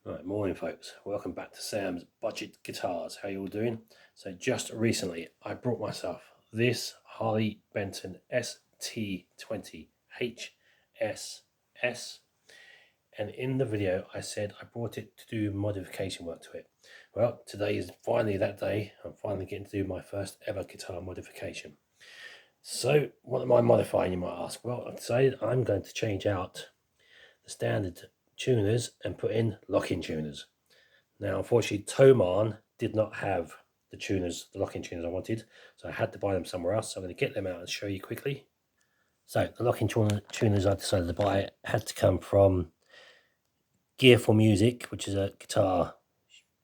Right, morning folks. Welcome back to Sam's Budget Guitars. How you all doing? So just recently I brought myself this Harley Benton ST20 HSS, and in the video I said I brought it to do modification work to it. Well, today is finally that day. I'm finally getting to do my first ever guitar modification. So what am I modifying, you might ask? Well, I've decided I'm going to change out the standard tuners and put in lock-in tuners. Now, unfortunately, Thomann did not have the tuners, the lock-in tuners I wanted, so I had to buy them somewhere else. So I'm going to get them out and show you quickly. So the lock-in tuners I decided to buy had to come from Gear for Music, which is a guitar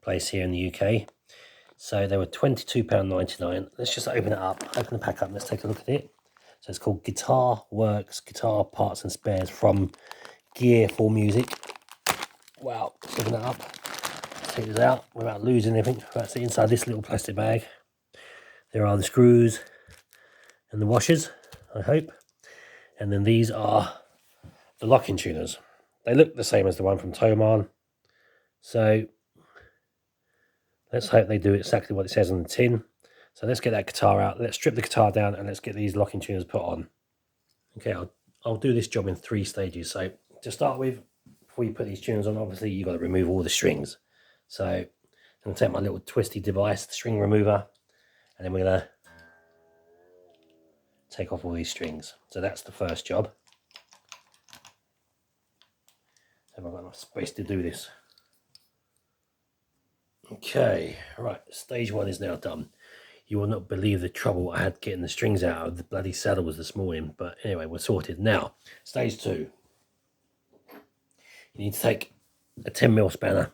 place here in the UK. So they were £22.99. Let's just open it up, open the pack up, and let's take a look at it. So it's called Guitar Works, Guitar Parts and Spares from Gear for Music. Wow, open it up. Take this out without losing anything. That's inside this little plastic bag. There are the screws and the washers, I hope. And then these are the lock-in tuners. They look the same as the one from Thomann. So let's hope they do exactly what it says on the tin. So let's get that guitar out. Let's strip the guitar down and let's get these lock-in tuners put on. Okay, I'll do this job in 3 stages. So to start with, before you put these tuners on, obviously you've got to remove all the strings. So I'm going to take my little twisty device, the string remover, and then we're going to take off all these strings. So that's the first job. Have I got enough space to do this? Okay, right, stage 1 is now done. You will not believe the trouble I had getting the strings out of the bloody saddles this morning, but anyway, we're sorted. Now, stage 2. You need to take a 10mm spanner,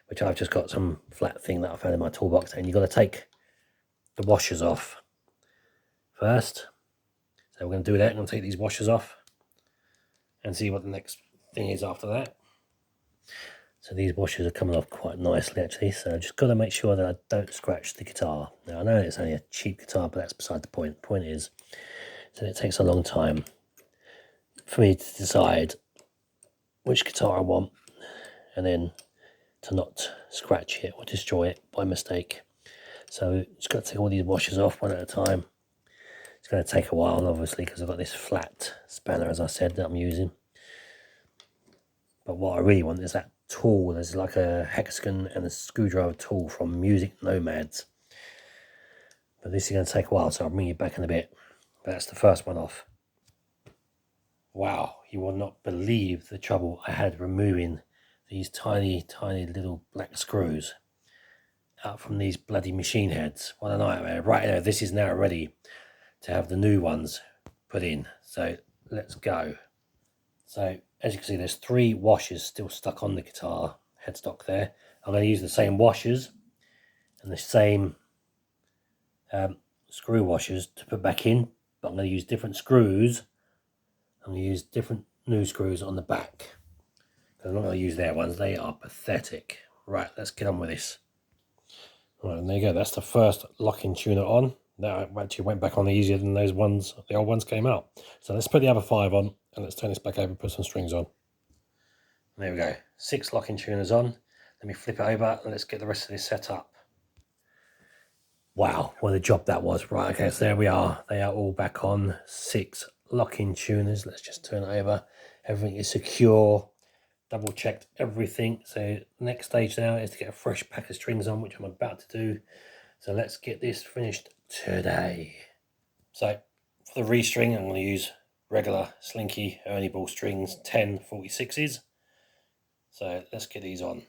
which I've just got some flat thing that I found in my toolbox, and you've got to take the washers off first. So we're going to do that. I'm going to take these washers off and see what the next thing is after that. So these washers are coming off quite nicely actually, so I've just got to make sure that I don't scratch the guitar. Now I know it's only a cheap guitar, but that's beside the point. The point is that it takes a long time for me to decide which guitar I want and then to not scratch it or destroy it by mistake. So just got to take all these washers off one at a time. It's going to take a while obviously because I've got this flat spanner, as I said, that I'm using. But what I really want is that tool. There's like a hexagon and a screwdriver tool from Music Nomads. But this is going to take a while, so I'll bring you back in a bit. But that's the first one off. Wow, you will not believe the trouble I had removing these tiny, tiny little black screws out from these bloody machine heads. What a nightmare. Right now, this is now ready to have the new ones put in. So let's go. So as you can see, there's 3 washers still stuck on the guitar headstock there. I'm going to use the same washers and the same screw washers to put back in, but I'm going to use different screws. I'm going to use different new screws on the back. I'm not going to use their ones, they are pathetic. Right, let's get on with this. Right, and there you go, that's the first lock-in tuner on. That actually went back on easier than those ones, the old ones came out. So let's put the other 5 on and let's turn this back over and put some strings on. There we go, 6 lock-in tuners on. Let me flip it over and let's get the rest of this set up. Wow, what a job that was. Right, okay, so there we are. They are all back on. 6 lock-in tuners. Let's just turn it over. Everything is secure. Double checked everything. So next stage now is to get a fresh pack of strings on, which I'm about to do. So let's get this finished today. So for the restring, I'm going to use regular Slinky Ernie Ball strings, 1046s. So let's get these on.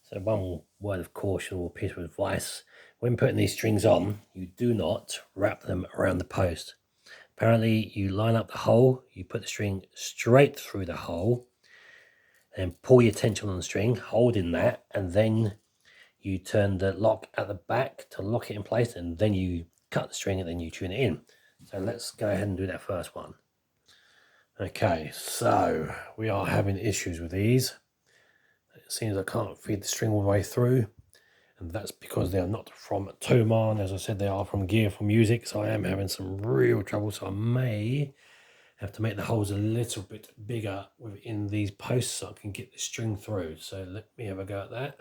So one word of caution or piece of advice: when putting these strings on, you do not wrap them around the post. Apparently you line up the hole, you put the string straight through the hole, and pull your tension on the string, holding that, and then you turn the lock at the back to lock it in place, and then you cut the string and then you tune it in. So let's go ahead and do that first one. Okay, so we are having issues with these. It seems I can't feed the string all the way through, and that's because they are not from Thomann. As I said, they are from Gear for Music, so I am having some real trouble. So I may have to make the holes a little bit bigger within these posts so I can get the string through. So let me have a go at that.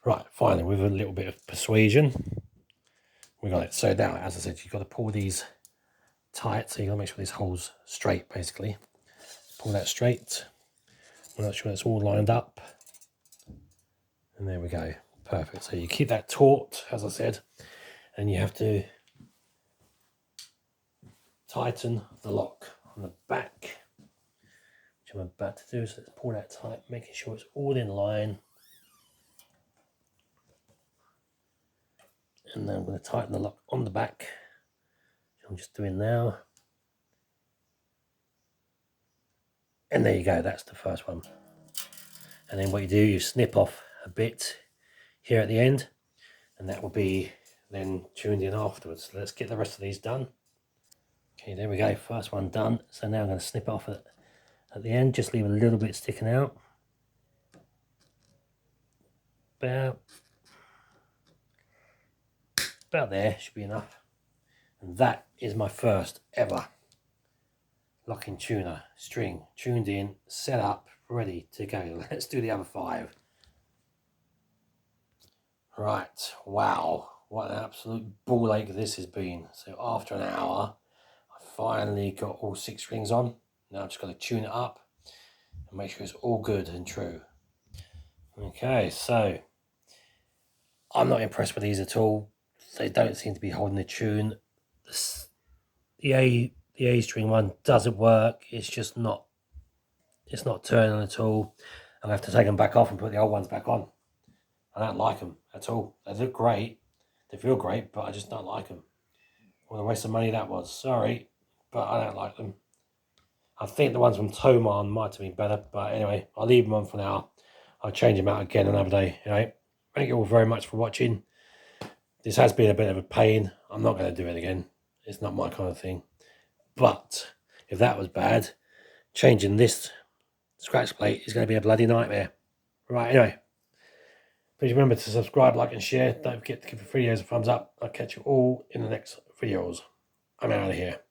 Right, finally, with a little bit of persuasion, we got it. So now, as I said, you've got to pull these tight, so you've got to make sure these holes straight, basically. Pull that straight. We'll make sure it's all lined up. And there we go. Perfect. So you keep that taut, as I said, and you have to tighten the lock on the back, which I'm about to do. So let's pull that tight, making sure it's all in line. And then I'm going to tighten the lock on the back, which I'm just doing now. And there you go, that's the first one. And then what you do, you snip off a bit here at the end, and that will be then tuned in afterwards. So let's get the rest of these done. Okay, there we go, first one done. So now I'm going to snip off at the end, just leave a little bit sticking out. About there, should be enough. And that is my first ever locking tuner string, tuned in, set up, ready to go. Let's do the other 5. Right, wow, what an absolute ball ache this has been. So after an hour, I finally got all 6 strings on. Now I'm just going to tune it up and make sure it's all good and true. Okay, so I'm not impressed with these at all. They don't seem to be holding the tune. The A string one doesn't work. It's just not. It's not turning at all. I'll have to take them back off and put the old ones back on. I don't like them at all. They look great. They feel great, but I just don't like them. What a waste of money that was. Sorry, but I don't like them. I think the ones from Toman might have been better, but anyway, I'll leave them on for now. I'll change them out again another day. Anyway, thank you all very much for watching. This has been a bit of a pain. I'm not going to do it again. It's not my kind of thing. But if that was bad, changing this scratch plate is going to be a bloody nightmare. Right, anyway, please remember to subscribe, like and share. Don't forget to give the videos a thumbs up. I'll catch you all in the next videos. I'm out of here.